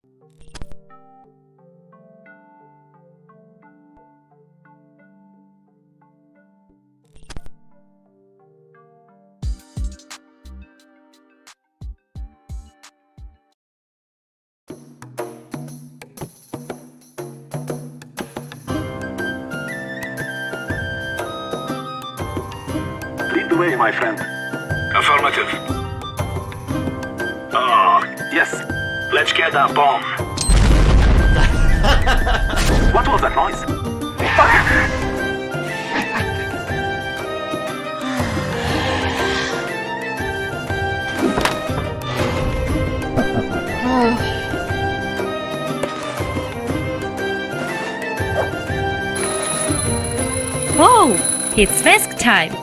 Lead the way, my friend. Affirmative. Oh, yes. Let's get that bomb. What was that noise? Oh, it's wesg time.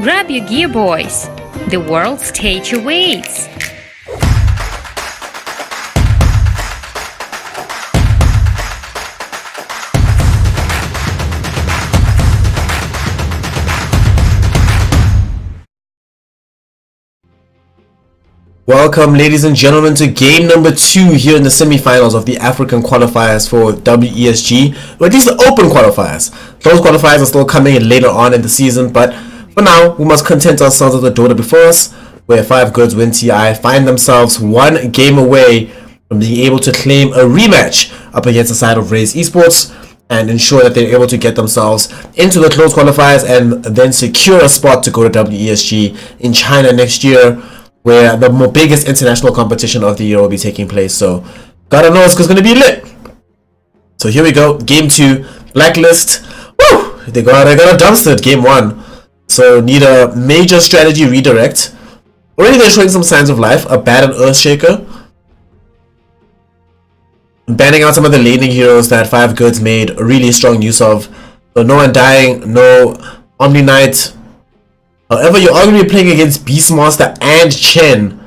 Grab your gear, boys. The world stage awaits. Welcome, ladies and gentlemen, to game number 2 here in the semi-finals of the African qualifiers for WESG, or at least the open qualifiers. Those qualifiers are still coming in later on in the season, but for now, we must content ourselves with the daughter before us, where 5 Goods Win TI find themselves one game away from being able to claim a rematch up against the side of Raise Esports and ensure that they're able to get themselves into the closed qualifiers and then secure a spot to go to WESG in China next year, where the biggest international competition of the year will be taking place. So, gotta know it's gonna be lit. So here we go, game 2, Blacklist. Woo! They got a dumpster game 1. So need a major strategy redirect. Already they're showing some signs of life. A bad and Earthshaker. Banning out some of the laning heroes that 5 Goods made really strong use of. So no Undying, no Omni Knight. However, you're going to be playing against Beastmaster and Chen.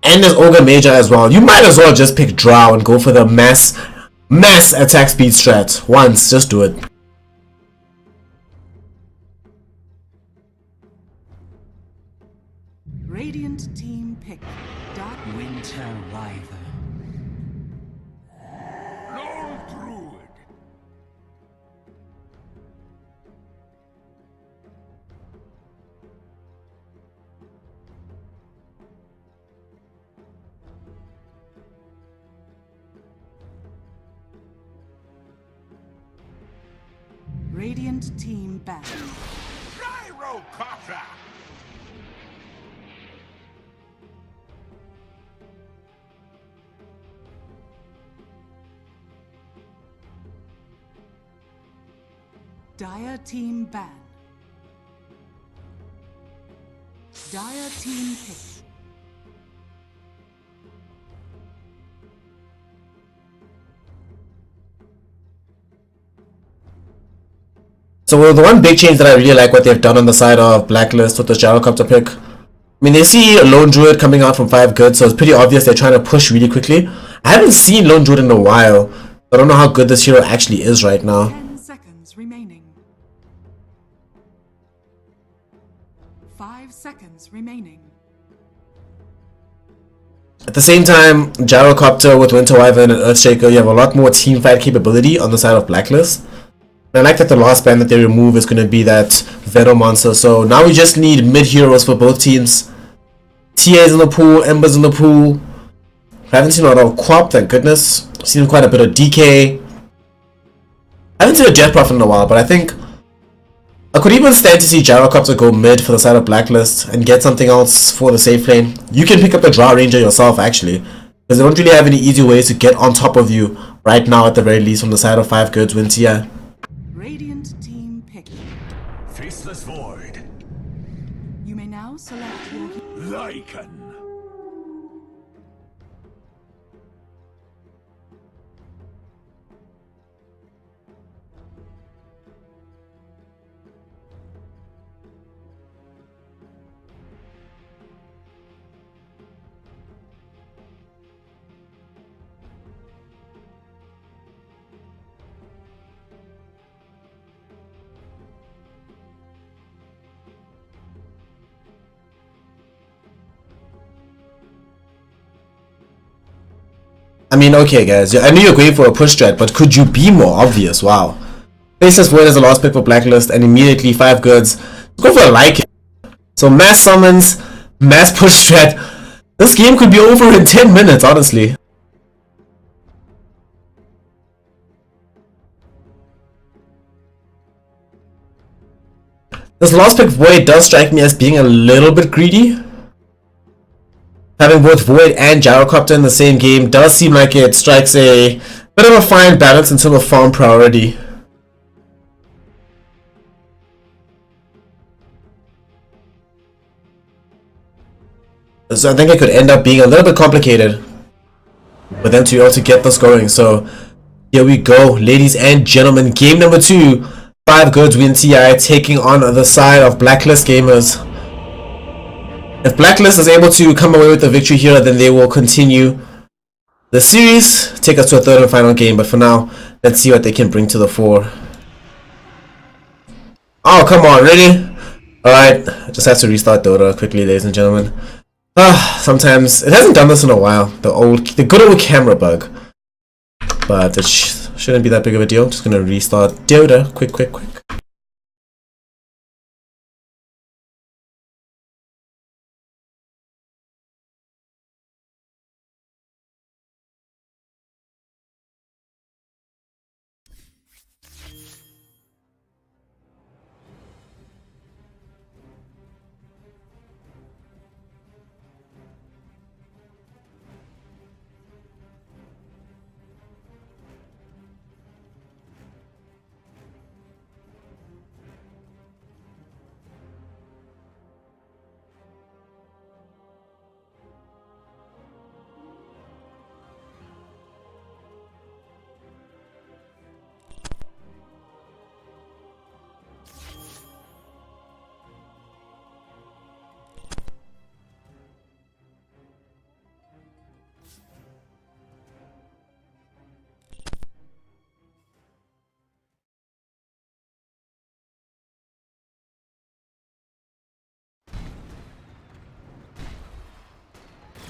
And there's Ogre Major as well. You might as well just pick Drow and go for the mass attack speed strat. Once, just do it. Radiant team pick. Dark Winter Wyvern. Lone Druid. Radiant team back. Gyrocopter. Dire team ban. Dire team pick. So the one big change that I really like what they've done on the side of Blacklist with the gyrocopter pick. I mean, they see a Lone Druid coming out from 5 Goods, so it's pretty obvious they're trying to push really quickly. I haven't seen Lone Druid in a while. I don't know how good this hero actually is right now. 10 seconds remaining. 5 seconds remaining. At the same time, Gyrocopter with Winter Wyvern and Earthshaker, you have a lot more team fight capability on the side of Blacklist. And I like that the last band that they remove is going to be that Venom monster. So now we just need mid heroes for both teams. TA's in the pool, Ember's in the pool. I haven't seen a lot of Quap, thank goodness. I've seen quite a bit of DK. I haven't seen a Jet Prophet in a while, but I think I could even stand to see Gyrocopter go mid for the side of Blacklist and get something else for the safe lane. You can pick up the Drow Ranger yourself actually, because they don't really have any easy ways to get on top of you right now at the very least from the side of 5 Goods Win TI. Radiant team pick. Faceless Void. You may now select your Lycan. I mean, okay, guys. I knew you were going for a push strat, but could you be more obvious? Wow. Faceless Void as the last pick for Blacklist, and immediately 5 goods. Go for a like. So mass summons, mass push strat. This game could be over in 10 minutes, honestly. This last pick Void does strike me as being a little bit greedy. Having both Void and Gyrocopter in the same game does seem like it strikes a bit of a fine balance in terms of farm priority. So I think it could end up being a little bit complicated for them to be able to get this going. So here we go, ladies and gentlemen. Game number 2. 5 goods win TI taking on the side of Blacklist gamers. If Blacklist is able to come away with the victory here, then they will continue the series, take us to a third and final game. But for now, let's see what they can bring to the fore. Oh, come on, really? Alright, I just have to restart Dota quickly, ladies and gentlemen. Sometimes it hasn't done this in a while. The good old camera bug. But it shouldn't be that big of a deal. Just gonna restart Dota. Quick.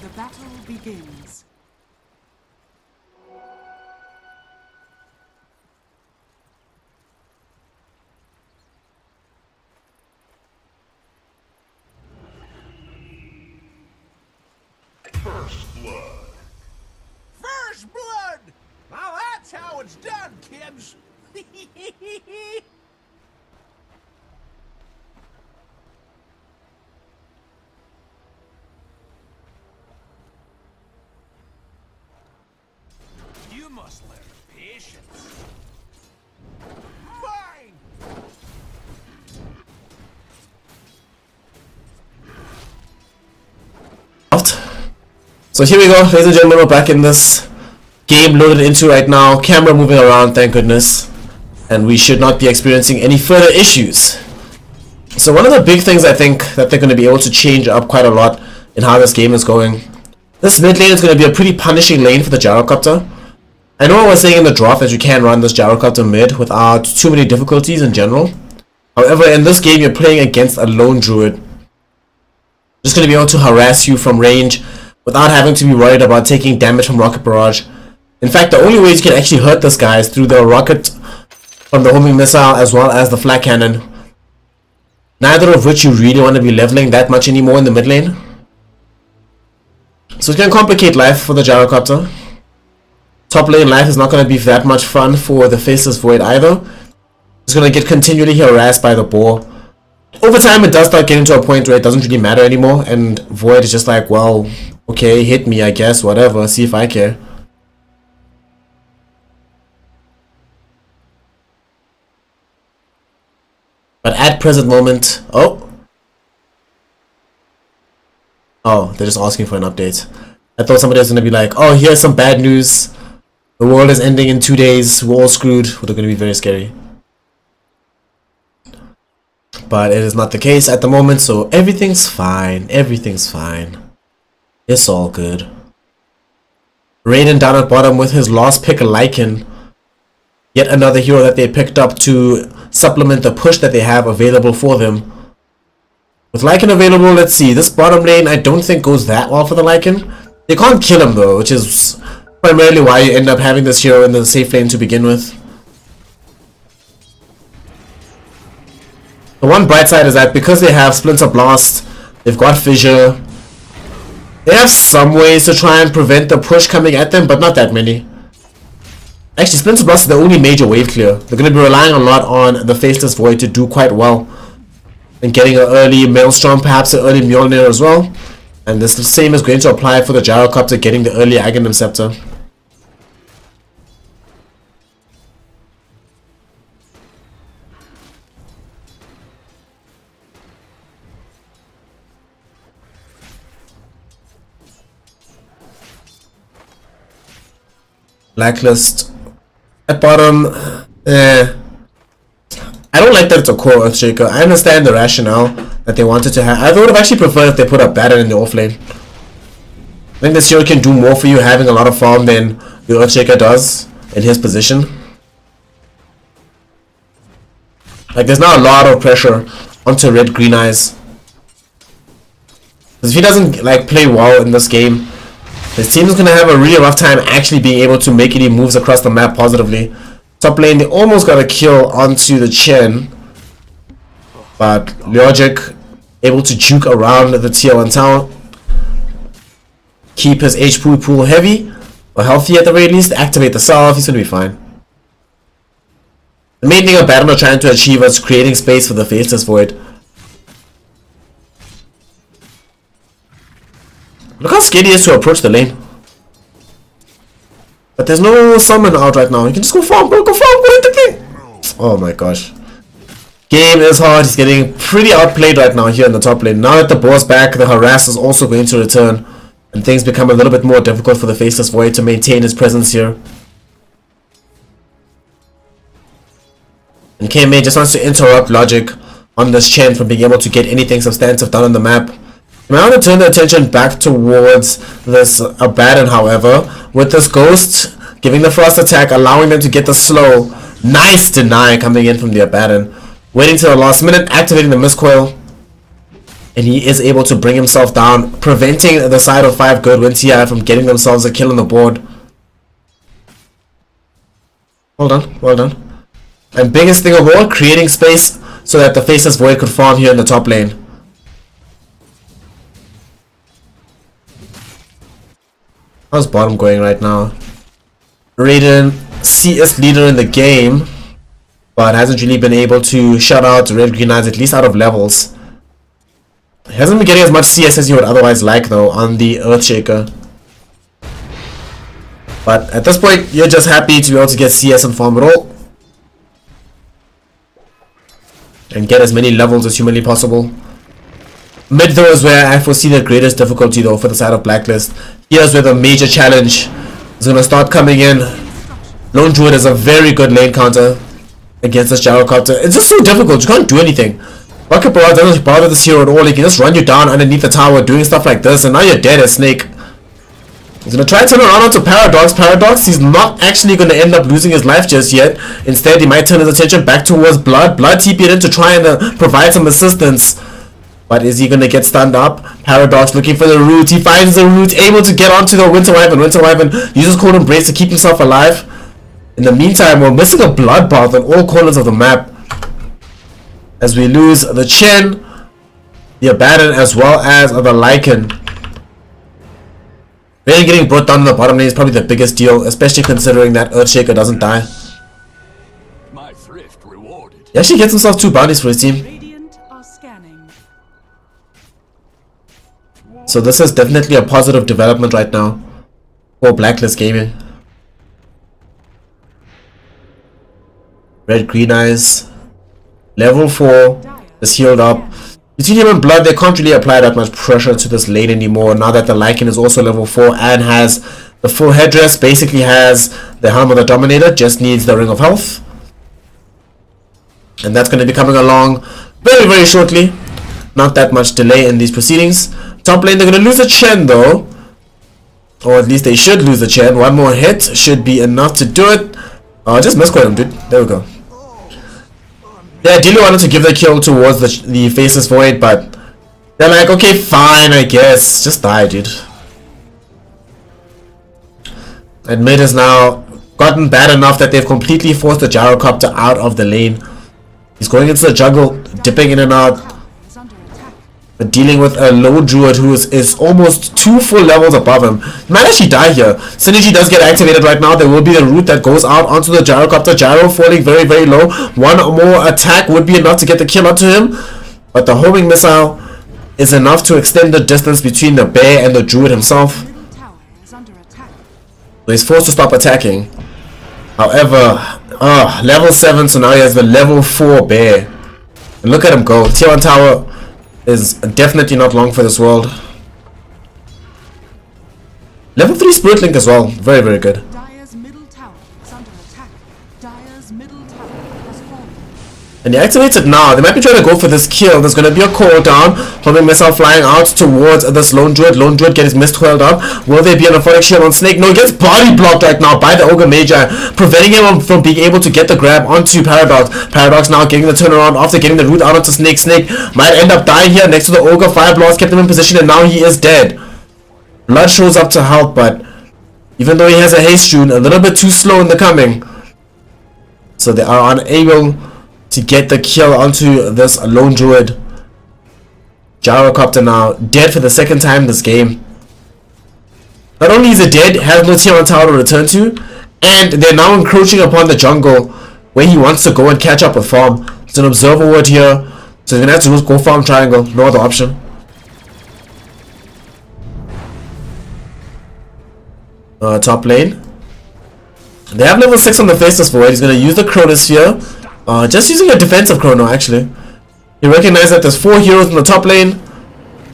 The battle begins. First blood. First blood! Now that's how it's done, kids! You must learn patience. Fine! So here we go, ladies and gentlemen, we're back in this game loaded into right now. Camera moving around, thank goodness. And we should not be experiencing any further issues. So one of the big things I think that they're going to be able to change up quite a lot in how this game is going. This mid lane is going to be a pretty punishing lane for the Gyrocopter. I know I was saying in the draft that you can run this Gyrocopter mid without too many difficulties in general. However, in this game you're playing against a lone druid. Just going to be able to harass you from range without having to be worried about taking damage from rocket barrage. In fact, the only ways you can actually hurt this guy is through the rocket from the homing missile as well as the flak cannon. Neither of which you really want to be leveling that much anymore in the mid lane. So it can complicate life for the Gyrocopter. Top lane life is not going to be that much fun for the Faceless Void either. It's going to get continually harassed by the boar. Over time it does start getting to a point where it doesn't really matter anymore, and Void is just like, well, okay, hit me I guess, whatever, see if I care. But at present moment, oh, they're just asking for an update. I thought somebody was going to be like, oh, here's some bad news. The world is ending in 2 days. We're all screwed. We're going to be very scary. But it is not the case at the moment, so everything's fine. Everything's fine. It's all good. Raiden down at bottom with his last pick, Lycan. Yet another hero that they picked up to supplement the push that they have available for them. With Lycan available, let's see. This bottom lane I don't think goes that well for the Lycan. They can't kill him though, which is primarily why you end up having this hero in the safe lane to begin with. The one bright side is that because they have Splinter Blast, they've got Fissure, they have some ways to try and prevent the push coming at them, but not that many. Actually, Splinter Blast is the only major wave clear. They're going to be relying a lot on the Faceless Void to do quite well. And getting an early Maelstrom, perhaps an early Mjolnir as well. And this the same is going to apply for the Gyrocopter getting the early Aghanim Scepter. Blacklist at bottom. I don't like that it's a core Earthshaker. I understand the rationale that they wanted to have. I would have actually preferred if they put a Baron in the offlane. I think this hero can do more for you having a lot of farm than the Earthshaker does in his position. Like, there's not a lot of pressure onto Red Green Eyes. Because if he doesn't like play well in this game, his team is going to have a really rough time actually being able to make any moves across the map positively. Top lane, they almost got a kill onto the Chen. But Logic able to juke around the tier 1 tower. Keep his HP pool heavy, or healthy at the very least. Activate the Salve, he's going to be fine. The main thing of Baron are trying to achieve is creating space for the Faceless Void. Look how scared he is to approach the lane. But there's no summon out right now. You can just go farm, bro. Go farm, go hit the thing. Oh my gosh. Game is hard. He's getting pretty outplayed right now here in the top lane. Now that the boar's back, the harass is also going to return. And things become a little bit more difficult for the Faceless Void to maintain his presence here. And KMA just wants to interrupt Logic on this Chen from being able to get anything substantive done on the map. You might want to turn the attention back towards this Abaddon, however, with this Ghost giving the frost attack, allowing them to get the slow. Nice deny coming in from the Abaddon. Waiting till the last minute, activating the Mistcoil. And he is able to bring himself down, preventing the side of 5 good wins here from getting themselves a kill on the board. Well done, well done. And biggest thing of all, creating space so that the Faceless Void could farm here in the top lane. How's bottom going right now? Raiden, CS leader in the game, but hasn't really been able to shut out Red Green Eyes, at least out of levels. He hasn't been getting as much CS as you would otherwise like though on the Earthshaker. But at this point, you're just happy to be able to get CS and farm it all. And get as many levels as humanly possible. Mid though is where I foresee the greatest difficulty though for the side of Blacklist. Here's where the major challenge is going to start coming in. Lone Druid is a very good lane counter against this Gyrocopter. It's just so difficult, you can't do anything. Rocket Barrage doesn't bother this hero at all. He can just run you down underneath the tower doing stuff like this, and now you're dead as Snake. He's going to try to turn around onto Paradox. He's not actually going to end up losing his life just yet. Instead, he might turn his attention back towards Blood. Blood TP'd in to try and provide some assistance. But is he going to get stunned up? Paradox looking for the root. He finds the root, able to get onto the Winter Wyvern. Winter Wyvern uses Cold Embrace to keep himself alive. In the meantime, we're missing a bloodbath in all corners of the map. As we lose the Chen, the Abaddon, as well as the Lycan. Really getting brought down in the bottom lane is probably the biggest deal, especially considering that Earthshaker doesn't die. My thrift rewarded. He actually gets himself 2 bounties for his team. Radiant are scanning. So this is definitely a positive development right now for Blacklist Gaming. Red Green Eyes, level 4 is healed up. Between him and Blood, they can't really apply that much pressure to this lane anymore now that the Lycan is also level 4 and has the full headdress, basically has the Helm of the Dominator, just needs the Ring of Health. And that's going to be coming along very, very shortly. Not that much delay in these proceedings. Top lane, they're going to lose a Chen though. Or at least they should lose a Chen. One more hit should be enough to do it. Oh, just misquote him, dude. There we go. They ideally wanted to give the kill towards the Faceless Void, but they're like, okay, fine, I guess. Just die, dude. And mid has now gotten bad enough that they've completely forced the gyrocopter out of the lane. He's going into the jungle, dipping in and out, Is under attack. but dealing with a low druid who is almost 2 full levels above him. He might actually die here. Synergy does get activated right now. There will be the root that goes out onto the gyrocopter. Gyro falling very, very low. One more attack would be enough to get the kill onto him, but the homing missile is enough to extend the distance between the bear and the druid himself. Middle tower is under attack. So he's forced to stop attacking. However, level 7, so now he has the level 4 bear. And look at him go. Tier 1 tower is definitely not long for this world. Level 3 Spirit Link as well. Very, very good. Dire's middle tower is under attack. Dire's middle tower has fallen. And he activates it now. They might be trying to go for this kill. There's going to be a cooldown. Homing missile flying out towards this lone druid. Lone druid gets mist coiled up. Will there be an euphoric shield on Snake? No, he gets body blocked right now by the Ogre Magi, preventing him from being able to get the grab onto Paradox. Paradox now getting the turnaround after getting the root out onto Snake. Snake might end up dying here next to the Ogre. Fire Blast kept him in position and now he is dead. Blood shows up to help, but even though he has a haste rune, a little bit too slow in the coming. So they are unable to get the kill onto this lone druid. Gyrocopter now dead for the 2nd time this game. Not only is it dead, has no tier 1 tower to return to, and they're now encroaching upon the jungle where he wants to go and catch up with farm. It's an observer ward here, so he's gonna have to go farm triangle. No other option. Top lane. They have level 6 on the Faceless Void. He's gonna use the Chronosphere. Just using a defensive chrono actually. He recognized that there's 4 heroes in the top lane.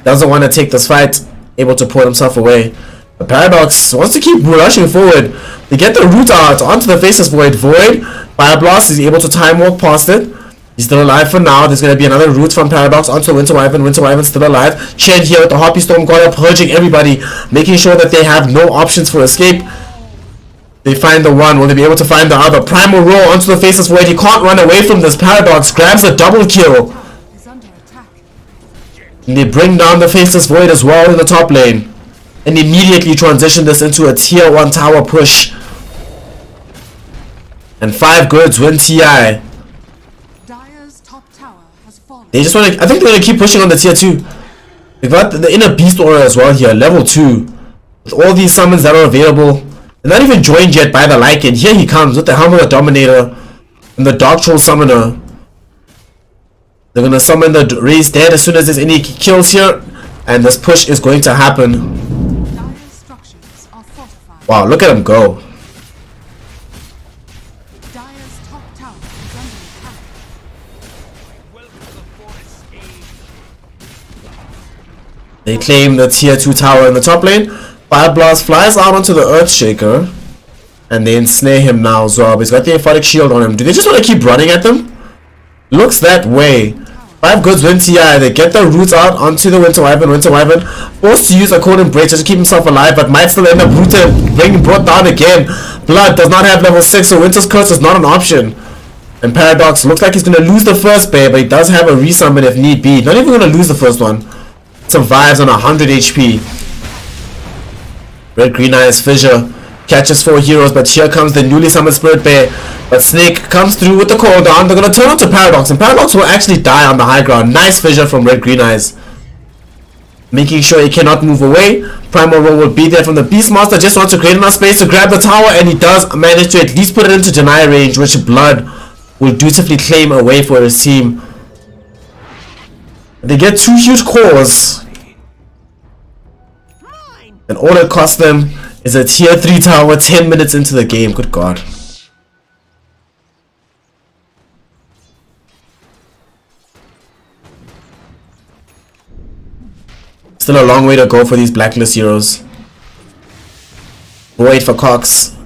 Doesn't want to take this fight. Able to pull himself away. The Paradox wants to keep rushing forward. They get the root out onto the Faceless Void. Void. Fire Blast is able to time walk past it. He's still alive for now. There's going to be another root from Paradox onto Winter Wyvern. Winter Wyvern still alive. Chen here with the Harpy Storm God purging everybody. Making sure that they have no options for escape. They find the one. Will they be able to find the other? Primal roll onto the Faceless Void. He can't run away from this. Paradox grabs a double kill. Is under attack. And they bring down the Faceless Void as well in the top lane. And immediately transition this into a tier 1 tower push. And 5 goods win TI. Dire's top tower has fallen. They just want to... I think they're going to keep pushing on the tier 2. They've got the inner beast aura as well here. Level 2. With all these summons that are available. They're not even joined yet by the Lycan. Here he comes with the Helm of the Dominator and the Dark Troll Summoner. They're going to summon the Raised Dead as soon as there's any kills here. And this push is going to happen. Dire's structures are fortified. Wow, look at him go. Dire's top tower is under attack. They claim the tier 2 tower in the top lane. Fire Blast flies out onto the Earthshaker. And they ensnare him now as well. But he's got the Emphatic Shield on him. Do they just want to keep running at them? Looks that way. 5 goods win TI. They get the roots out onto the Winter Wyvern. Winter Wyvern forced to use a Code Embrace just to keep himself alive, but might still end up rooted, being brought down again. Blood does not have level 6, so Winter's Curse is not an option. And Paradox looks like he's going to lose the first bear, but he does have a resummon if need be. Not even going to lose the first one. Survives on 100 HP. Red Green Eyes Fissure catches 4 heroes, but here comes the newly summoned Spirit Bear. But Snake comes through with the cooldown. They're going to turn on to Paradox, and Paradox will actually die on the high ground. Nice Fissure from Red Green Eyes, making sure he cannot move away. Primal Roll will be there from the Beastmaster. Just wants to create enough space to grab the tower, and he does manage to at least put it into deny range, which Blood will dutifully claim away for his team. They get 2 huge cores, and all it costs them is a tier 3 tower 10 minutes into the game. Good god. Still a long way to go for these Blacklist heroes. Wait for Cox.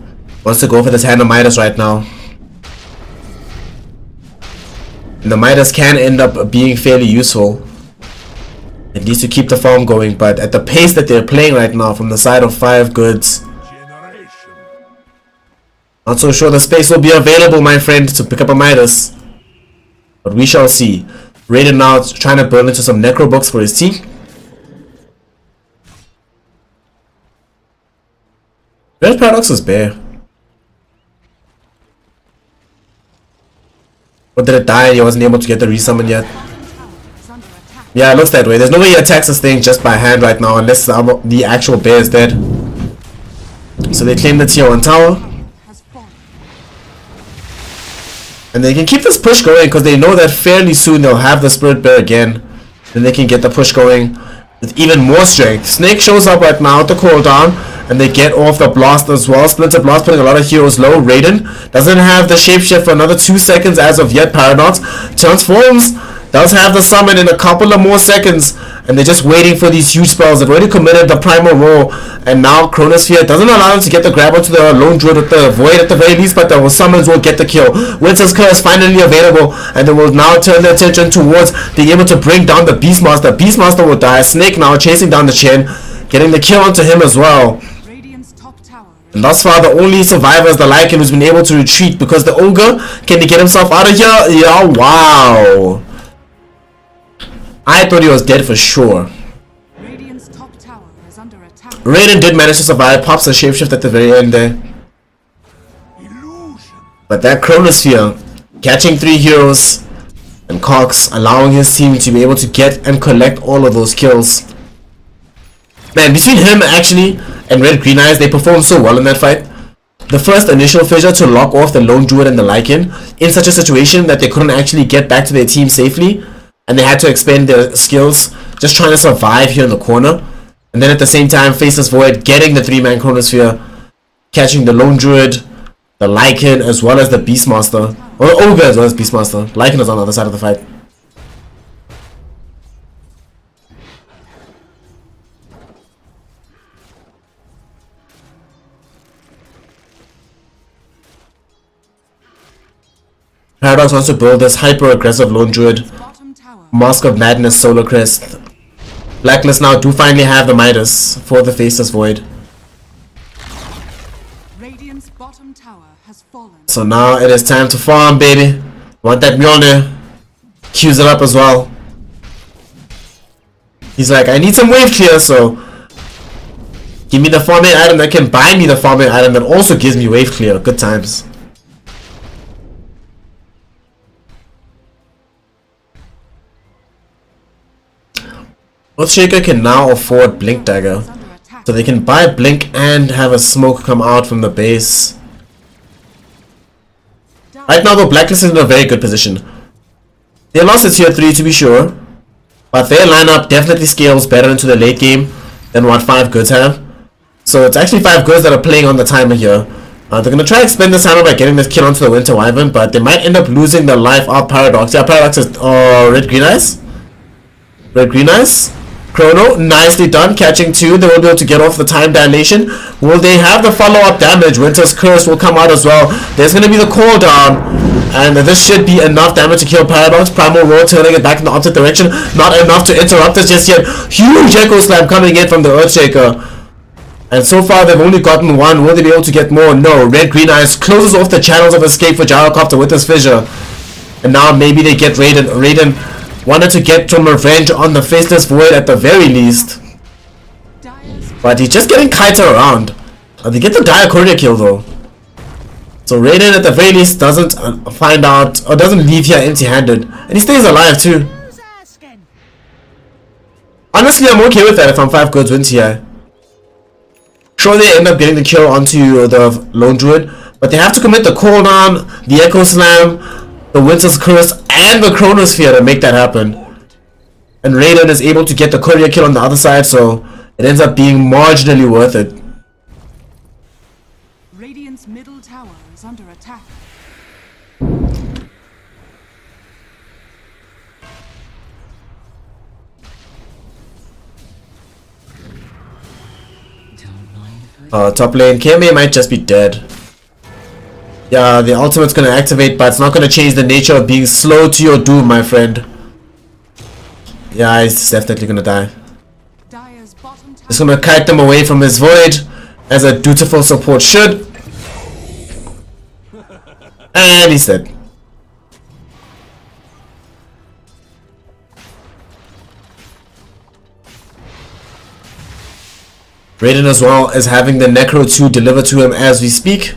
Wants to go for this Hand of Midas right now. And the Midas can end up being fairly useful, at least to keep the farm going, but at the pace that they're playing right now from the side of 5 goods, not so sure the space will be available, my friend, to pick up a Midas. But we shall see. Raiden now trying to burn into some Necro books for his team. Red Paradox is bare. Or did it die and he wasn't able to get the resummon yet? Yeah, it looks that way. There's no way he attacks this thing just by hand right now unless the actual bear is dead. So they claim the tier 1 tower. And they can keep this push going because they know that fairly soon they'll have the Spirit Bear again. Then they can get the push going with even more strength. Snake shows up right now at the cooldown. And they get off the blast as well. Splinter Blast putting a lot of heroes low. Raiden doesn't have the shapeshift for another 2 seconds as of yet. Paradox transforms. Does have the summon in a couple of more seconds. And they're just waiting for these huge spells. They've already committed the primal roll. And now Chronosphere doesn't allow them to get the grab onto the Lone Druid with the Void at the very least. But the summons will get the kill. Winter's Curse finally available. And they will now turn their attention towards being able to bring down the Beastmaster. Beastmaster will die. Snake now chasing down the Chen. Getting the kill onto him as well. And thus far, the only survivor is the Lycan who's been able to retreat because the Ogre, can he get himself out of here? Yeah, wow. I thought he was dead for sure. Raiden did manage to survive, pops a shapeshift at the very end there. But that Chronosphere, catching 3 heroes, and Cox allowing his team to be able to get and collect all of those kills. Man, between him actually and Red Green Eyes, they performed so well in that fight. The first initial fissure to lock off the Lone Druid and the Lycan in such a situation that they couldn't actually get back to their team safely, and they had to expend their skills just trying to survive here in the corner. And then at the same time, Faceless Void getting the 3-man Chronosphere, catching the Lone Druid, the Lycan, as well as the Beastmaster, or the Ogre as well as Beastmaster. Lycan is on the other side of the fight. Paradox wants to build this hyper-aggressive Lone Druid, Mask of Madness, Solar Crest. Blacklist now do finally have the Midas for the Faceless Void. Radiant's bottom tower has fallen. So now it is time to farm, baby. Want that Mjolnir. Queues it up as well. He's like, I need some wave clear, so give me the farming item that can buy me the farming item that also gives me wave clear. Good times. Earthshaker can now afford Blink Dagger, so they can buy Blink and have a smoke come out from the base. Right now though, Blacklist is in a very good position. They lost at tier 3 to be sure, but their lineup definitely scales better into the late game than what 5 goods have. So it's actually 5 goods that are playing on the timer here. They're going to try to expend the timer by getting this kill onto the Winter Wyvern, but they might end up losing the life of Paradox. Yeah, Paradox is Red Green Eyes. Red Green Eyes. Chrono, nicely done, catching 2. They will be able to get off the time dilation. Will they have the follow-up damage? Winter's Curse will come out as well. There's going to be the cooldown, and this should be enough damage to kill Paradox. Primal Roar turning it back in the opposite direction. Not enough to interrupt us just yet. Huge Echo Slam coming in from the Earthshaker. And so far they've only gotten 1. Will they be able to get more? No. Red Green Eyes closes off the channels of escape for Gyrocopter with this fissure. And now maybe they get Raiden. Raiden wanted to get some revenge on the Faceless Void at the very least. But he's just getting kited around. They get the Dire Courier kill though. So Raiden at the very least doesn't find out, or doesn't leave here empty-handed. And he stays alive too. Honestly, I'm okay with that if I'm 5 goods wins here. Sure, they end up getting the kill onto the Lone Druid, but they have to commit the cooldown, the Echo Slam, the Winter's Curse, and the Chronosphere to make that happen. And Raiden is able to get the courier kill on the other side, so it ends up being marginally worth it. Radiant's middle tower is under attack. Top lane, KMA might just be dead. Yeah, the ultimate's gonna activate, but it's not gonna change the nature of being slow to your doom, my friend. Yeah, he's definitely gonna die. Just gonna kite them away from his void, as a dutiful support should. And he's dead. Raiden as well is having the Necro 2 delivered to him as we speak.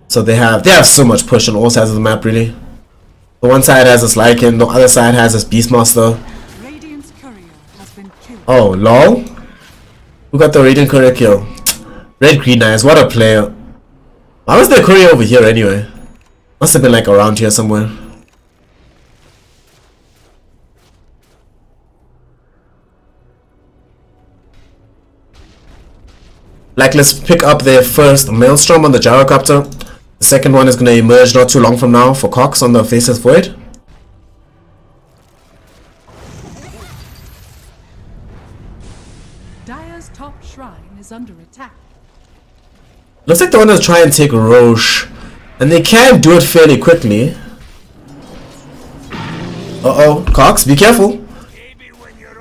So they have so much push on all sides of the map, really. The one side has this Lycan, the other side has this Beastmaster. Radiant's courier has been killed. Oh, lol. Who got the Radiant Courier kill? Red Green Eyes, what a player. Why was there a courier over here anyway? Must have been like around here somewhere. Blacklist pick up their first Maelstrom on the Gyrocopter. The second one is going to emerge not too long from now for Cox on the Faceless Void. Dire's top shrine is under attack. Looks like they want to try and take Roche. And they can do it fairly quickly. Uh-oh, Cox, be careful.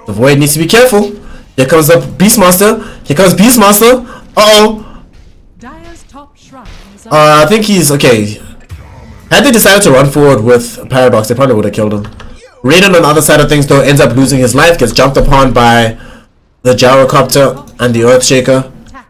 The Void needs to be careful. Here comes the Beastmaster. Here comes Beastmaster. Uh-oh. Dire's top shrine is under I think he's okay. Had they decided to run forward with Paradox, they probably would have killed him. Raiden on the other side of things though ends up losing his life, gets jumped upon by the Gyrocopter and the Earthshaker. attack.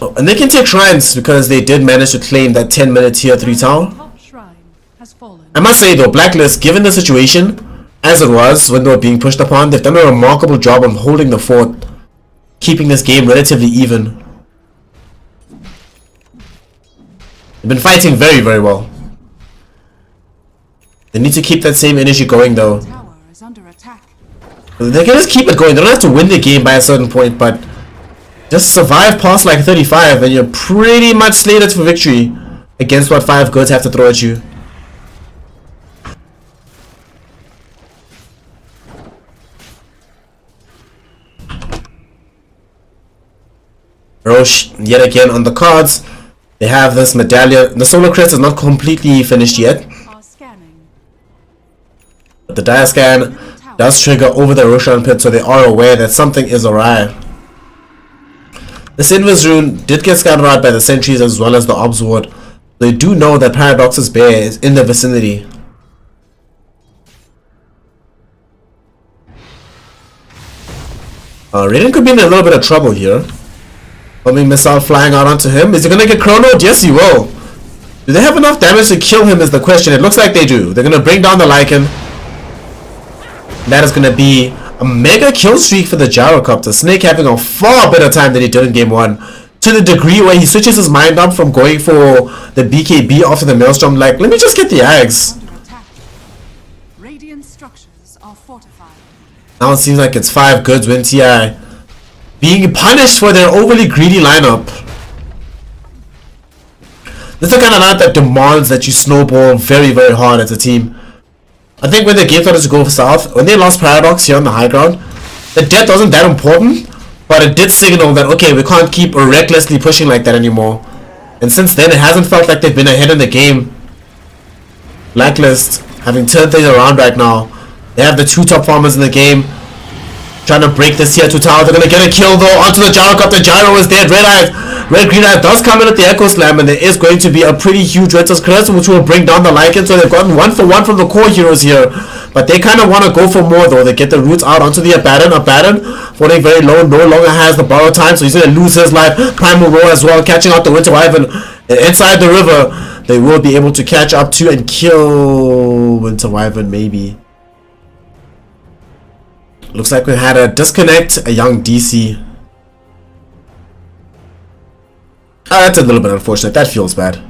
Oh, and they can take shrines because they did manage to claim that 10-minute tier 3 tower. Top shrine has fallen. I must say though, Blacklist, given the situation as it was when they were being pushed upon, they've done a remarkable job of holding the fort, keeping this game relatively even. They've been fighting very, very well. They need to keep that same energy going though. Tower is under attack. They can just keep it going. They don't have to win the game by a certain point, but just survive past like 35 and you're pretty much slated for victory against what 5 goods have to throw at you. Roche yet again on the cards. They have this medallion. The solar crest is not completely finished yet, Are scanning. but the dire scan does trigger over the Roshan pit, so they are aware that something is awry. The Sinvis rune did get scouted out by the sentries as well as the Obs ward. They do know that Paradox's bear is in the vicinity. Raiden could be in a little bit of trouble here. Homing missile flying out onto him. Is he gonna get chronoed? Yes, he will. Do they have enough damage to kill him is the question. It looks like they do. They're gonna bring down the Lycan. That is gonna be a mega kill streak for the Gyrocopter. Snake having a far better time than he did in game 1. To the degree where he switches his mind up from going for the BKB after the Maelstrom, like, let me just get the Ags. Under attack. Radiant structures are fortified. Now it seems like it's 5 goods when TI being punished for their overly greedy lineup. This is the kind of lineup that demands that you snowball very, very hard as a team. I think when the game started to go south, when they lost Paradox here on the high ground, the death wasn't that important, but it did signal that, okay, we can't keep recklessly pushing like that anymore. And since then, it hasn't felt like they've been ahead in the game. Blacklist, having turned things around right now. They have the 2 top farmers in the game. Trying to break this tier 2 tower. They're gonna get a kill though onto the Gyrocopter. Gyro is dead. Red Green Eye does come in at the Echo Slam, and there is going to be a pretty huge Winter's Curse, which will bring down the Lycan. So they've gotten 1 for 1 from the core heroes here, but they kind of want to go for more though. They get the roots out onto the Abaddon. Abaddon falling very low, no longer has the borrow time, so he's gonna lose his life. Primal Roar as well, catching out the Winter Wyvern inside the river. They will be able to catch up to and kill Winter Wyvern maybe. Looks like we had a disconnect, a young DC. Oh, that's a little bit unfortunate. That feels bad.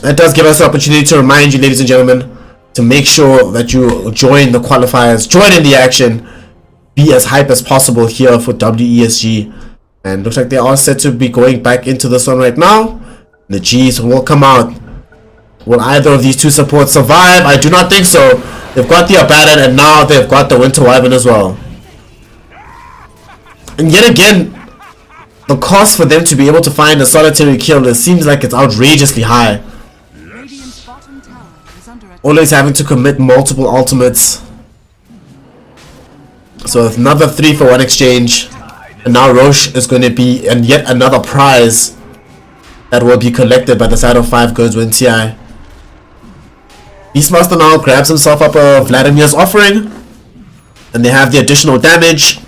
That does give us the opportunity to remind you, ladies and gentlemen, to make sure that you join the qualifiers, join in the action, be as hype as possible here for WESG. And looks like they are set to be going back into this one right now. The G's will come out. Will either of these 2 supports survive? I do not think so. They've got the Abaddon, and now they've got the Winter Wyvern as well. And yet again, the cost for them to be able to find a solitary kill, it seems like it's outrageously high. Radiant's bottom tower is under attack. Always having to commit multiple ultimates. So another 3 for 1 exchange. And now Roche is going to be and yet another prize that will be collected by the side of 5 goods when TI. Beastmaster now grabs himself up a Vladimir's offering. And they have the additional damage,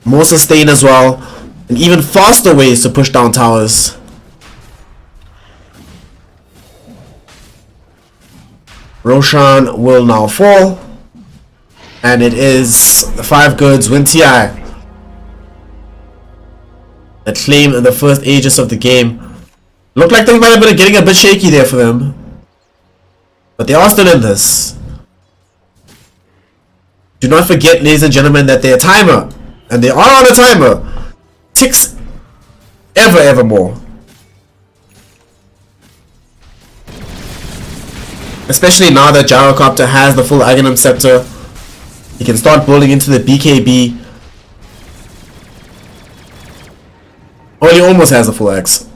more sustain as well, and even faster ways to push down towers. Roshan will now fall. And it is the 5 goods win TI. A claim in the first ages of the game. Looked like they might have been getting a bit shaky there for them. But they are still in this. Do not forget, ladies and gentlemen, that their timer, and they are on a timer, ticks ever more. Especially now that Gyrocopter has the full Aghanim Scepter. He can start building into the BKB. Well, he almost has a full X.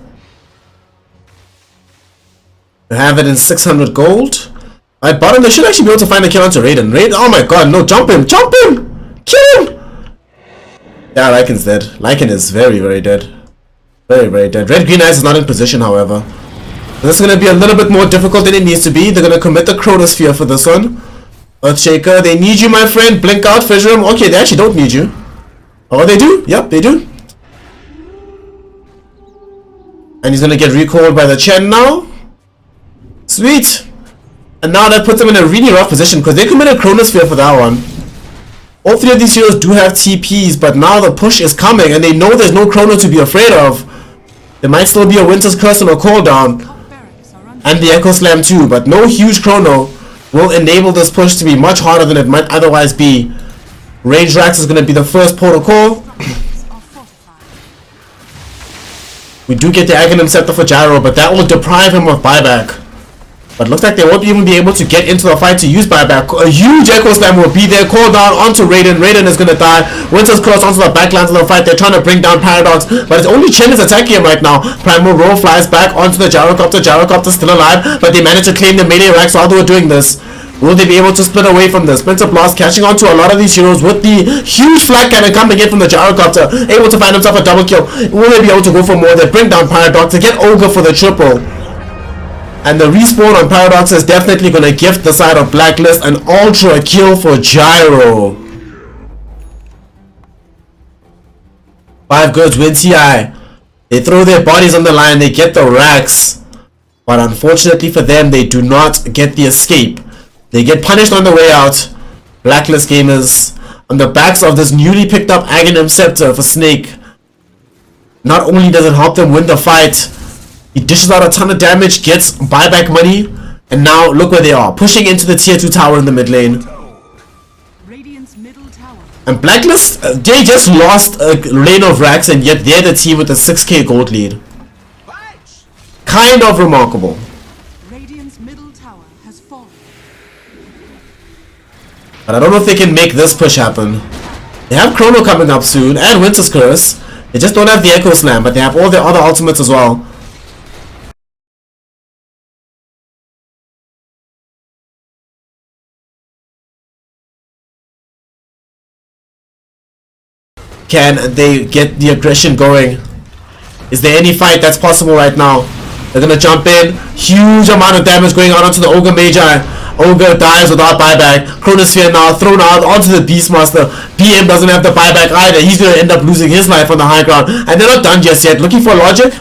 We have it in 600 gold. Alright, bottom, they should actually be able to find a kill onto Raiden. Raiden, oh my god, no, jump him! Jump him! Kill him! Yeah, Lycan's dead. Lycan is very dead. Very dead. Red Green Eyes is not in position, however. This is going to be a little bit more difficult than it needs to be. They're going to commit the Chronosphere for this one. Earthshaker, they need you, my friend. Blink out, Fissure him. Okay, they actually don't need you. Oh, they do? Yep, they do. And he's going to get recalled by the Chen now. Sweet. And now that puts them in a really rough position because they committed Chronosphere for that one. All 3 of these heroes do have TPs, but now the push is coming and they know there's no Chrono to be afraid of. There might still be a Winter's Curse and a cooldown. And the Echo Slam too, but no huge Chrono will enable this push to be much harder than it might otherwise be. Range Rax is going to be the first protocol. We do get the Aghanim Scepter for Gyro, but that will deprive him of buyback. But looks like they won't even be able to get into the fight to use buyback. A huge Echo Slam will be there. Call down onto Raiden. Raiden is going to die. Winter's Curse onto the backlines of the fight. They're trying to bring down Paradox. But it's only Chen is attacking him right now. Primal Roll flies back onto the Gyrocopter. Gyrocopter's still alive. But they managed to claim the melee racks while they were doing this. Will they be able to split away from this? Splinter Blast catching onto a lot of these heroes with the huge flag cannon coming in from the Gyrocopter. Able to find himself a double kill. Will they be able to go for more? They bring down Paradox to get Ogre for the triple. And the respawn on Paradox is definitely going to gift the side of Blacklist an ultra kill for Gyro. 5 goods win TI. They throw their bodies on the line. They get the racks. But unfortunately for them, they do not get the escape. They get punished on the way out. Blacklist gamers, on the backs of this newly picked up Aghanim Scepter for Snake. Not only does it help them win the fight, he dishes out a ton of damage, gets buyback money, and now look where they are, pushing into the tier 2 tower in the mid lane. Radiant's middle tower. And Blacklist, they just lost a lane of racks, and yet they're the team with the 6k gold lead. Kind of remarkable. Radiant's middle tower has fallen. But I don't know if they can make this push happen. They have Chrono coming up soon, and Winter's Curse. They just don't have the Echo Slam, but they have all their other ultimates as well. Can they get the aggression going? Is there any fight that's possible right now? They're gonna jump in. Huge amount of damage going on onto the Ogre Magi. Ogre dies without buyback. Chronosphere now thrown out onto the Beastmaster. BM doesn't have the buyback either. He's gonna end up losing his life on the high ground. And they're not done just yet. Looking for logic.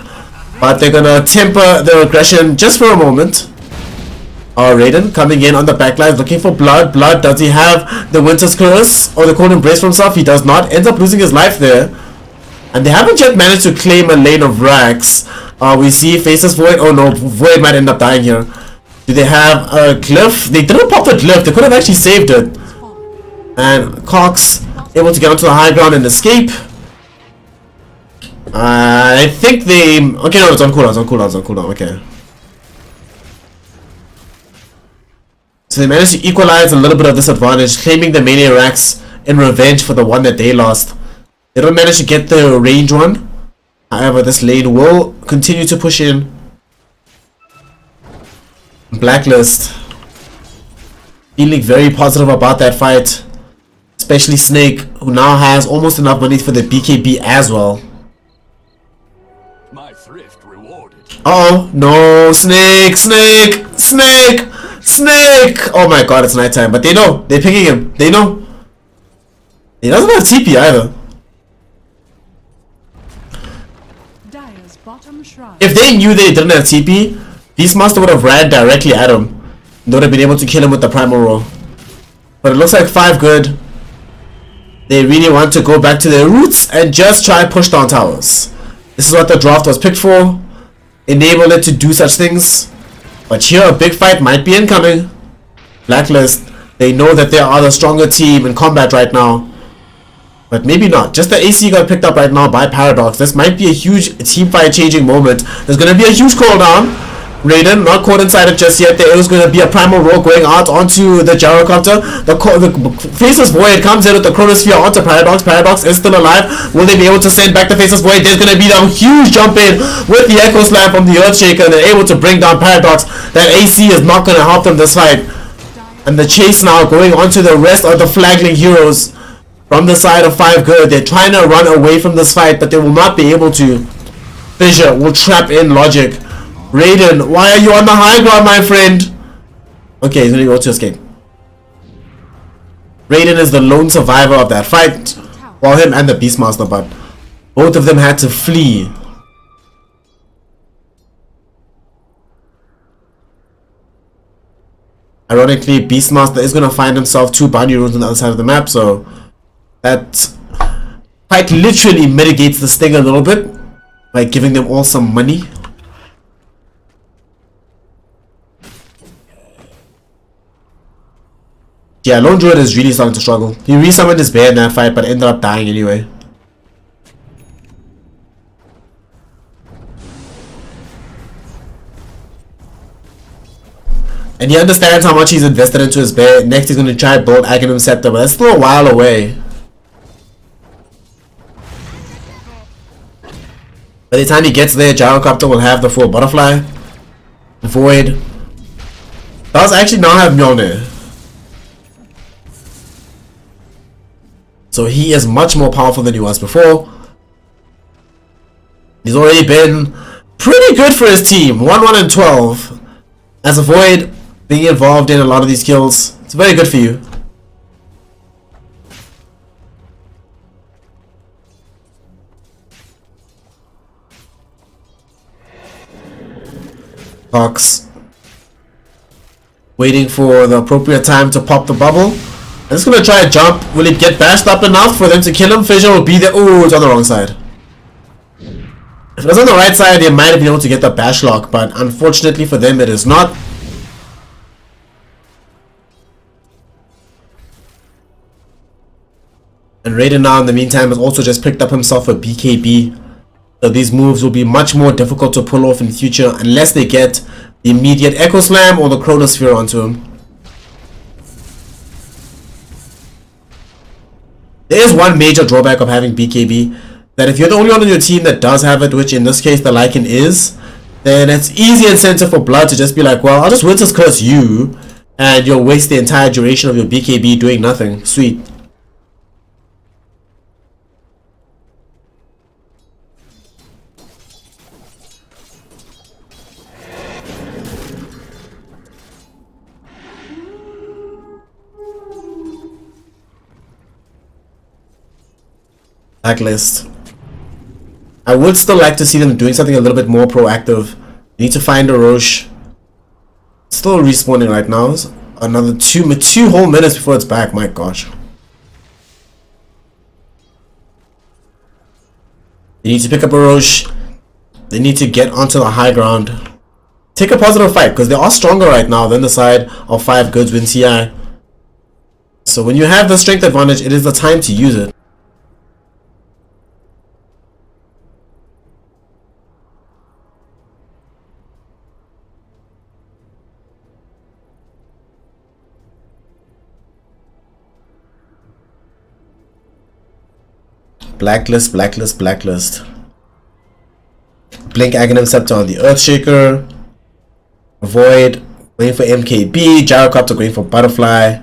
But they're gonna temper their aggression just for a moment. Raiden coming in on the backlines looking for blood. Blood, does he have the Winter's Curse or the Cold Embrace for himself? He does not. Ends up losing his life there. And they haven't yet managed to claim a lane of racks. We see Faceless Void. Oh no, Void might end up dying here. Do they have a glyph? They didn't pop the glyph. They could have actually saved it. And Cox able to get onto the high ground and escape. I think they... Okay, no, it's on cooldown. It's on cooldown. It's on cooldown. Okay. So they managed to equalize a little bit of this advantage, claiming the melee racks in revenge for the one that they lost. They don't manage to get the range one. However, this lane will continue to push in. Blacklist feeling very positive about that fight. Especially Snake, who now has almost enough money for the BKB as well. My thrift rewarded. Uh oh, no, Snake, Snake, Snake, Snake! Oh my god, it's nighttime, but they know, they're picking him, they know. He doesn't have TP either. Dire's bottom shrine. If they knew they didn't have TP, Beastmaster would have ran directly at him. They would have been able to kill him with the primal roll. But it looks like 5 good. They really want to go back to their roots and just try push down towers. This is what the draft was picked for. Enable it to do such things. But here a big fight might be incoming. Blacklist, they know that they are the stronger team in combat right now. But maybe not. Just the AC got picked up right now by Paradox. This might be a huge team fight changing moment. There's going to be a huge cooldown. Raiden not caught inside it just yet. There is going to be a primal roll going out onto the gyrocopter. The Faceless Void comes in with the Chronosphere onto Paradox. Paradox is still alive. Will they be able to send back the Faceless Void? There's going to be a huge jump in with the Echo Slam from the Earthshaker, and they're able to bring down Paradox. That AC is not going to help them this fight. And the chase now going onto the rest of the flagging heroes from the side of 5 good. They're trying to run away from this fight, but they will not be able to. Fissure will trap in Logic. Raiden, why are you on the high ground, my friend? Okay, he's gonna go to escape. Raiden is the lone survivor of that fight. Well, him and the Beastmaster, but both of them had to flee. Ironically, Beastmaster is gonna find himself 2 bounty runes on the other side of the map, so that quite literally mitigates the sting a little bit by giving them all some money. Yeah, Lone Druid is really starting to struggle. He resummoned his bear in that fight, but ended up dying anyway. And he understands how much he's invested into his bear. Next he's going to try build Aghanim Scepter, but that's still a while away. By the time he gets there, Gyrocopter will have the full Butterfly. Void does actually now have Mjolnir. So he is much more powerful than he was before. He's already been pretty good for his team. 1-1-12. As a Void, being involved in a lot of these kills, it's very good for you. Fox waiting for the appropriate time to pop the bubble. I'm just gonna try a jump. Will it get bashed up enough for them to kill him? Fissure will be there. Ooh, it's on the wrong side. If it was on the right side, they might have been able to get the bash lock, but unfortunately for them, it is not. And Raiden now, in the meantime, has also just picked up himself a BKB. So these moves will be much more difficult to pull off in the future unless they get the immediate Echo Slam or the Chronosphere onto him. There is one major drawback of having BKB, that if you're the only one on your team that does have it, which in this case the Lycan is, then it's easy incentive for Blood to just be like, well, I'll just Winter's Curse you, and you'll waste the entire duration of your BKB doing nothing. Sweet. Blacklist. I would still like to see them doing something a little bit more proactive. Need to find a Roche. Still respawning right now. Another two whole minutes before it's back. My gosh. They need to pick up a Roche. They need to get onto the high ground. Take a positive fight, because they are stronger right now than the side of 5 goods with TI. So when you have the strength advantage, it is the time to use it. Blacklist, Blacklist, Blacklist. Blink Aghanim Scepter on the Earthshaker. Void going for MKB. Gyrocopter going for Butterfly.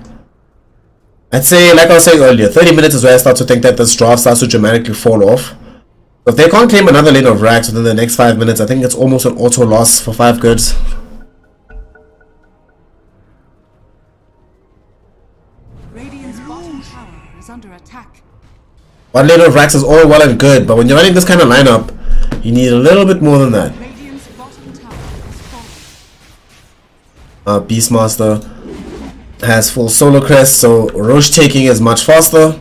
I'd say, like I was saying earlier, 30 minutes is where I start to think that this draft starts to dramatically fall off. If they can't claim another lane of racks within the next 5 minutes, I think it's almost an auto loss for 5 goods. Radiant's bottom tower is under attack. One layer of racks is all well and good, but when you're running this kind of lineup, you need a little bit more than that. Radiant's bottom tower has fallen. Beastmaster has full solar crest, so Roche taking is much faster.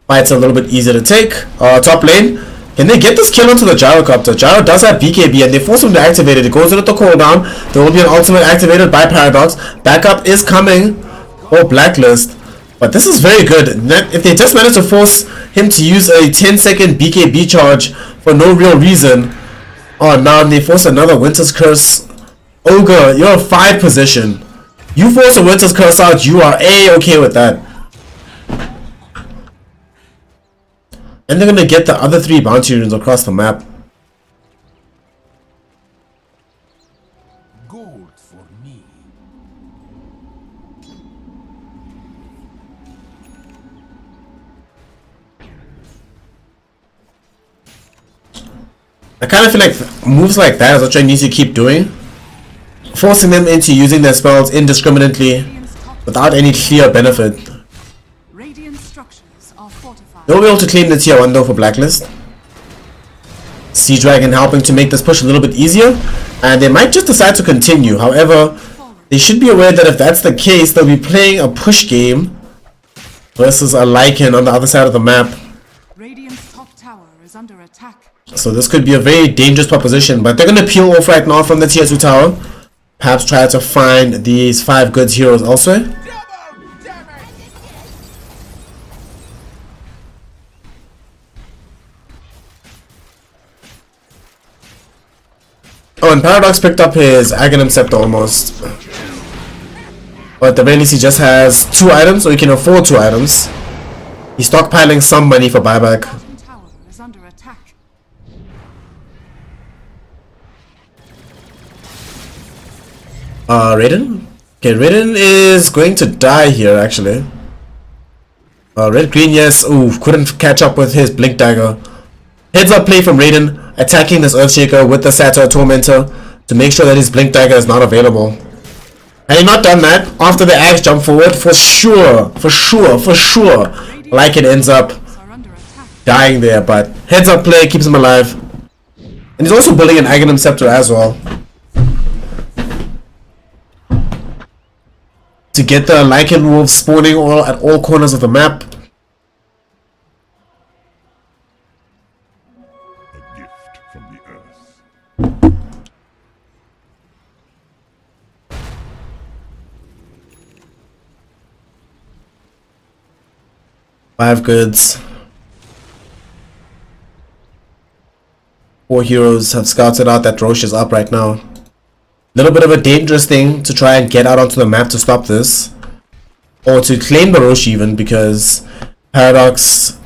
Fight's a little bit easier to take. Top lane, can they get this kill onto the Gyrocopter? Gyro does have BKB and they force him to activate it. It goes into the cooldown. There will be an ultimate activated by Paradox. Backup is coming for Blacklist. But this is very good. If they just manage to force him to use a 10-second BKB charge for no real reason. Oh, now they force another Winter's Curse. Ogre, you're a 5 position. You force a Winter's Curse out, you are A-okay with that. And they're gonna get the other 3 bounty runes across the map. Gold for me. I kind of feel like moves like that is what I need to keep doing. Forcing them into using their spells indiscriminately without any clear benefit. Radiant structures are fortified. They'll be able to claim the tier 1 though for Blacklist. Sea Dragon helping to make this push a little bit easier. And they might just decide to continue. However, they should be aware that if that's the case, they'll be playing a push game versus a Lycan on the other side of the map. Radiant's top tower is under attack. So this could be a very dangerous proposition. But they're going to peel off right now from the tier 2 tower. Perhaps try to find these 5 goods heroes also. Double damage. Oh, and Paradox picked up his Aghanim Scepter almost. But at the very least he just has 2 items, or he can afford 2 items. He's stockpiling some money for buyback. Bottom tower is under attack. Raiden? Okay, Raiden is going to die here actually. Red green, yes. Ooh, couldn't catch up with his Blink Dagger. Heads up play from Raiden, attacking this Earthshaker with the Satyr Tormentor to make sure that his Blink Dagger is not available. Had he not done that, after the Axe jump forward, for sure, like it ends up Are under attack. dying there, but heads up play keeps him alive. And he's also building an Aghanim Scepter as well. To get the Lycan Wolves spawning at all corners of the map. A gift from the earth. 5 goods. 4 heroes have scouted out that Roche is up right now. Little bit of a dangerous thing to try and get out onto the map to stop this. Or to claim the Roche even, because Paradox,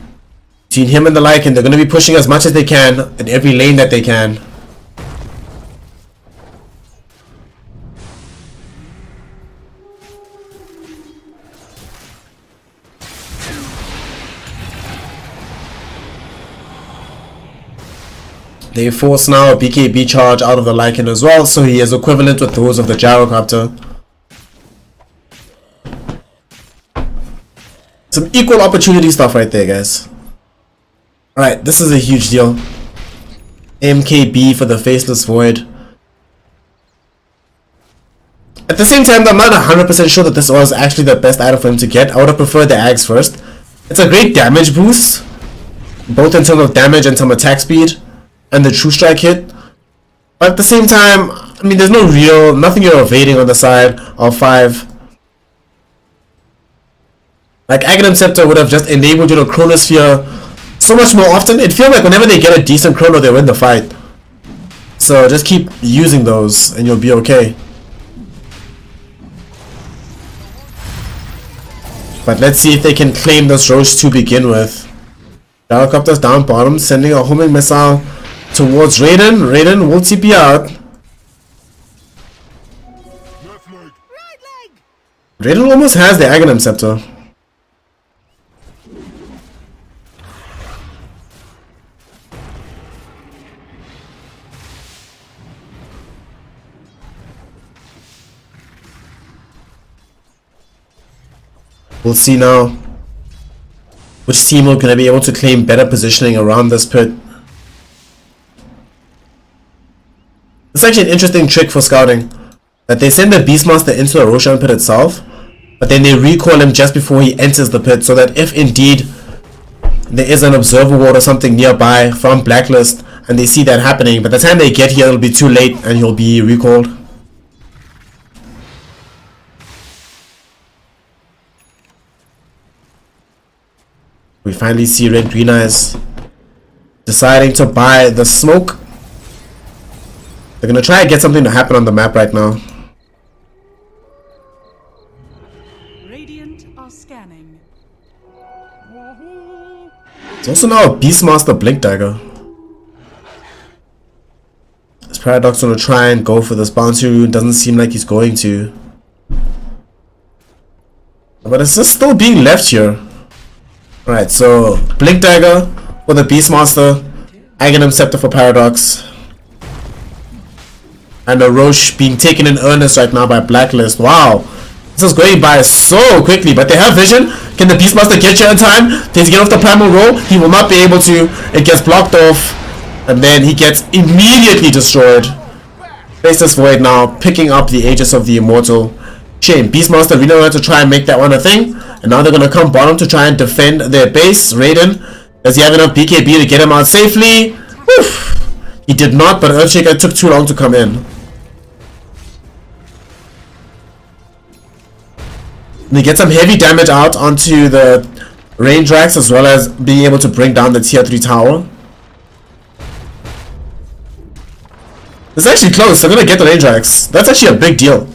between him and the Lycan, they're going to be pushing as much as they can in every lane that they can. They force now a BKB charge out of the Lycan as well, so he is equivalent with those of the Gyrocopter. Some equal opportunity stuff right there, guys. Alright, this is a huge deal. MKB for the Faceless Void. At the same time, I'm not 100% sure that this was actually the best item for him to get. I would have preferred the Axe first. It's a great damage boost, both in terms of damage and some attack speed, and the True Strike hit. But at the same time, I mean, there's nothing you're evading on the side of 5. Like, Aghanim Scepter would have just enabled you to Chronosphere so much more often. It feels like whenever they get a decent Chrono, they win the fight. So just keep using those and you'll be okay. But let's see if they can claim this Roche to begin with. Gyrocopter's down bottom, sending a homing missile towards Raiden. Raiden will TP out. Raiden almost has the Aghanim Scepter. We'll see now. which team are going to be able to claim better positioning around this pit. It's actually an interesting trick for scouting, that they send the Beastmaster into the Roshan pit itself, but then they recall him just before he enters the pit, so that if indeed there is an observer ward or something nearby from Blacklist and they see that happening, by the time they get here it'll be too late and he'll be recalled. We finally see Red Green Eyes deciding to buy the smoke. They're gonna try and get something to happen on the map right now. Radiant are scanning. It's also now a Beastmaster Blink Dagger. This Paradox gonna try and go for this bouncy rune. Doesn't seem like he's going to. But it's just still being left here. Alright, so Blink Dagger for the Beastmaster, Aghanim Scepter for Paradox, and a Roche being taken in earnest right now by Blacklist. Wow, this is going by so quickly, but they have vision. Can the Beastmaster get here in time? Does he get off the primal roll? He will not be able to. It gets blocked off, and then he gets immediately destroyed. Faceless Void now picking up the Aegis of the Immortal. Shame, Beastmaster really wanted to try and make that one a thing, and now they're going to come bottom to try and defend their base. Raiden, does he have enough BKB to get him out safely? Oof. He did not, but Earthshaker took too long to come in. They get some heavy damage out onto the range racks, as well as being able to bring down the tier 3 tower. It's actually close. They're going to get the range racks. That's actually a big deal.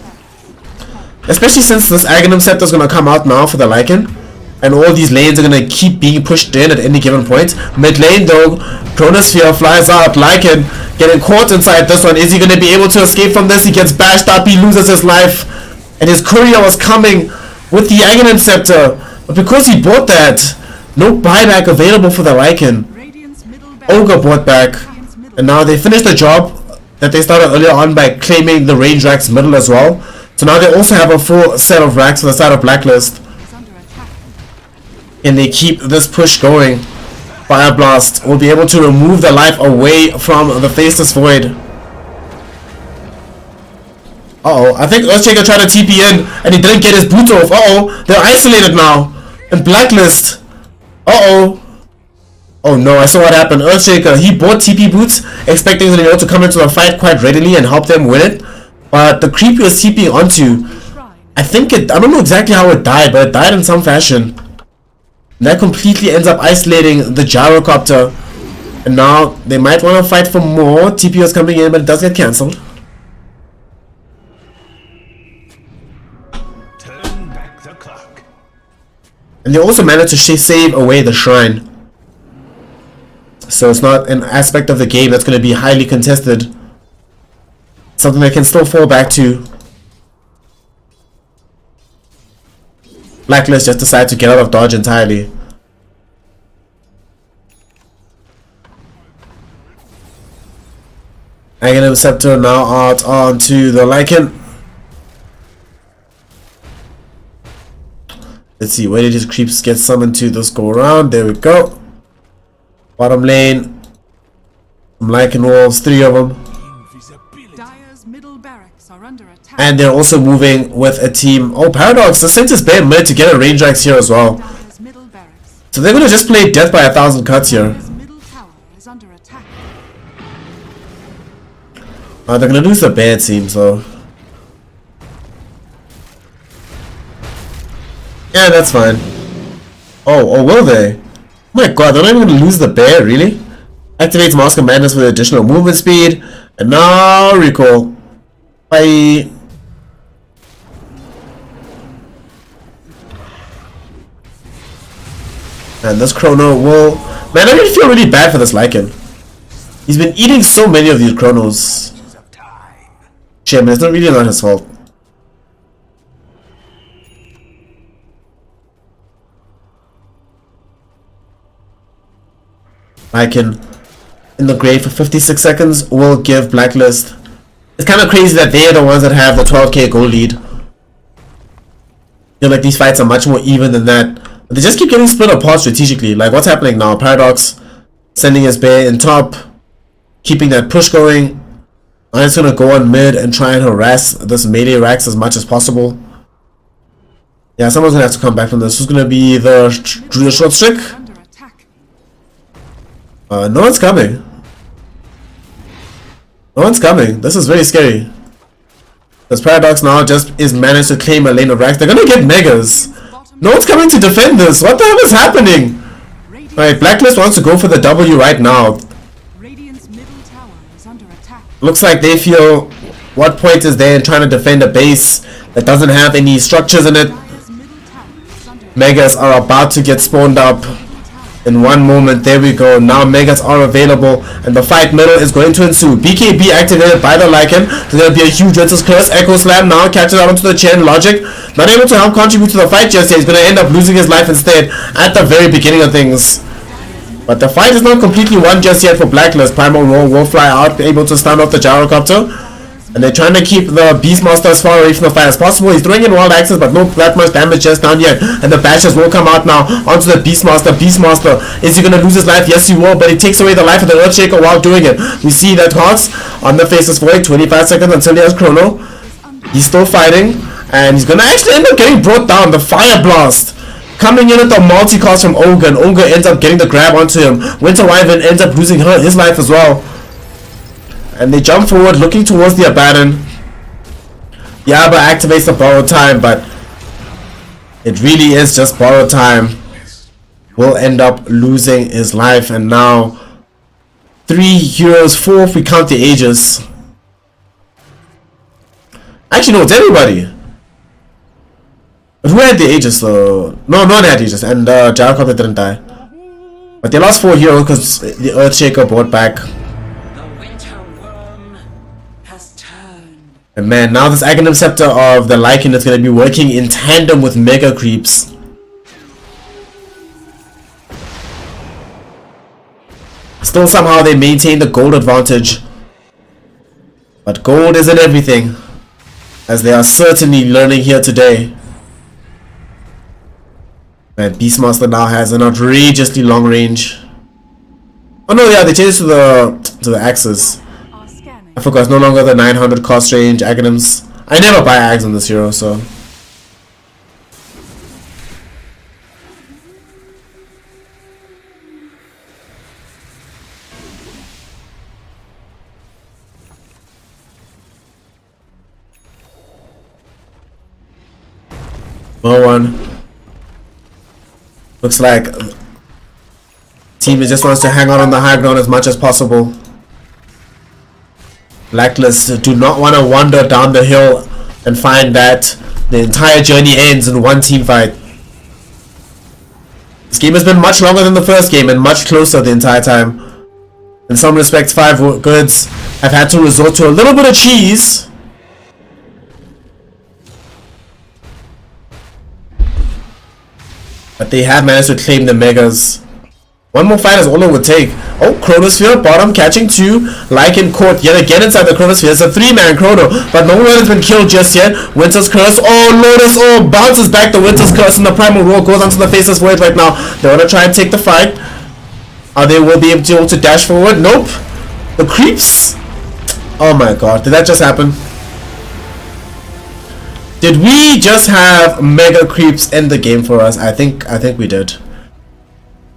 Especially since this Aghanim Scepter is going to come out now for the Lycan. And all these lanes are going to keep being pushed in at any given point. Mid lane though, Chronosphere flies out. Lycan getting caught inside this one. Is he going to be able to escape from this? He gets bashed up. He loses his life. And his courier was coming with the Aghanim Scepter. But because he bought that, no buyback available for the Lycan. Ogre bought back. And now they finished the job that they started earlier on by claiming the range racks middle as well. So now they also have a full set of racks on the side of Blacklist. And they keep this push going. Fire Blast will be able to remove the life away from the Faceless Void. Uh-oh, I think Earthshaker tried to TP in and he didn't get his boots off. Uh-oh, they're isolated now. And Blacklist. Uh-oh. Oh no, I saw what happened. Earthshaker, he bought TP boots, expecting to be able to come into the fight quite readily and help them win it. But the creep he was TPing onto, I don't know exactly how it died, but it died in some fashion. And that completely ends up isolating the Gyrocopter. And now they might want to fight for more. TP was coming in, but it does get cancelled. Turn back the clock. And they also managed to save away the shrine. So it's not an aspect of the game that's going to be highly contested. Something they can still fall back to. Blacklist just decided to get out of dodge entirely. Aghanim Scepter now out onto the Lycan. Let's see, where did his creeps get summoned to this go around? There we go. Bottom lane. Lycan wolves, 3 of them. Dire's middle barracks are under attack. And they're also moving with a team. Oh, Paradox, the Sentinel's bare minute to get a range axe here as well. Dire's middle barracks. So they're gonna just play death by 1,000 cuts here. Dire's middle tower is under attack. They're gonna lose the bear, it seems, so. Yeah, that's fine. Oh, will they? Oh my god, they're not even gonna lose the bear, really? Activates Mask of Madness with additional movement speed. And now recall. Bye. And this Chrono will... Man, I really feel really bad for this Lycan. He's been eating so many of these Chronos. Shame, it's not really not his fault. Lycan in the grave for 56 seconds will give Blacklist. It's kind of crazy that they're the ones that have the 12k goal lead. I feel like these fights are much more even than that. They just keep getting split apart strategically. Like, what's happening now? Paradox sending his bear in top, keeping that push going. I'm just gonna go on mid and try and harass this melee Rax as much as possible. Yeah, someone's gonna have to come back from this. Who's gonna be the short stick? Under attack. No one's coming. No one's coming. This is very scary. This Paradox now just is managed to claim a lane of Rax. They're gonna get megas. No one's coming to defend this. What the hell is happening? Alright, Blacklist wants to go for the W right now. Radiant's middle tower is under attack. Looks like they feel what point is there in trying to defend a base that doesn't have any structures in it. Dire's middle tower is under Megas are about to get spawned up in one moment. There we go. Now Megas are available and the fight middle is going to ensue. BKB activated by the Lycan. There's going to be a huge Winter's Curse. Echo Slam now catches out onto the chain. Logic not able to help contribute to the fight just yet. He's going to end up losing his life instead at the very beginning of things. But the fight is not completely won just yet for Blacklist. Primal Roar will fly out, able to stand off the gyrocopter. And they're trying to keep the Beastmaster as far away from the fight as possible. He's throwing in wild axes, but no that much damage just down yet. And the bashes will come out now onto the Beastmaster. Beastmaster, is he going to lose his life? Yes, he will, but he takes away the life of the Earthshaker while doing it. We see that Hearts on the Faceless Void, 25 seconds until he has Chrono. He's still fighting, and he's going to actually end up getting brought down. The Fire Blast coming in at the multi-cast from Ogre, and Ogre ends up getting the grab onto him. Winter Wyvern ends up losing his life as well. And they jump forward looking towards the Abaddon. Yaba activates the borrow time, but it really is just borrow time. Will end up losing his life, and now 3 heroes, 4 if we count the Aegis. Actually no, it's everybody. But who had the Aegis though? No, no one had Aegis, and Gyrocopter didn't die. But they lost 4 heroes because the Earthshaker brought back. And man, now this Aghanim Scepter of the Lycan is going to be working in tandem with Mega Creeps. Still somehow they maintain the gold advantage. But gold isn't everything, as they are certainly learning here today. Man, Beastmaster now has an outrageously long range. Oh no, yeah, they changed to the axes. I forgot, it's no longer the 900 cost range Aghanims. I never buy Ags on this hero, so. No one. Looks like team just wants to hang out on the high ground as much as possible. Blacklist do not want to wander down the hill and find that the entire journey ends in one team fight. This game has been much longer than the first game and much closer the entire time. In some respects, 5 Goods have had to resort to a little bit of cheese. But they have managed to claim the Megas. One more fight is all it would take. Oh, Chronosphere, bottom catching 2. Lycan caught yet again inside the Chronosphere. It's a 3-man Chrono, but no one has been killed just yet. Winter's Curse. Oh, Lotus. Oh, bounces back the Winter's Curse, and the Primal Roar goes onto the Faceless Void right now. They want to try and take the fight. They will be able to dash forward. Nope. The creeps. Oh my god. Did that just happen? Did we just have Mega Creeps end the game for us? I think we did.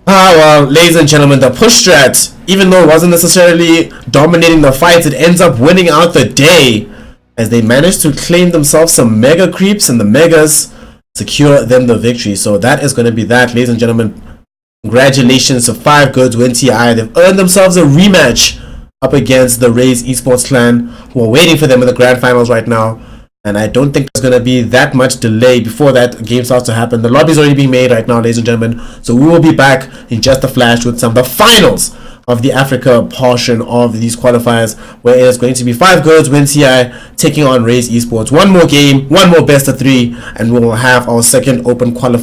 Ah well, ladies and gentlemen, the push strat, even though it wasn't necessarily dominating the fights, it ends up winning out the day as they managed to claim themselves some Mega Creeps, and the Megas secure them the victory. So that is going to be that, ladies and gentlemen. Congratulations to 5 Goods win TI. They've earned themselves a rematch up against the Raze Esports clan, who are waiting for them in the grand finals right now. And I don't think there's going to be that much delay before that game starts to happen. The lobby is already being made right now, ladies and gentlemen. So we will be back in just a flash with some of the finals of the Africa portion of these qualifiers, where it is going to be 5 Goods win TI taking on Raze Esports. One more game, one more best of 3, and we will have our second open qualifier.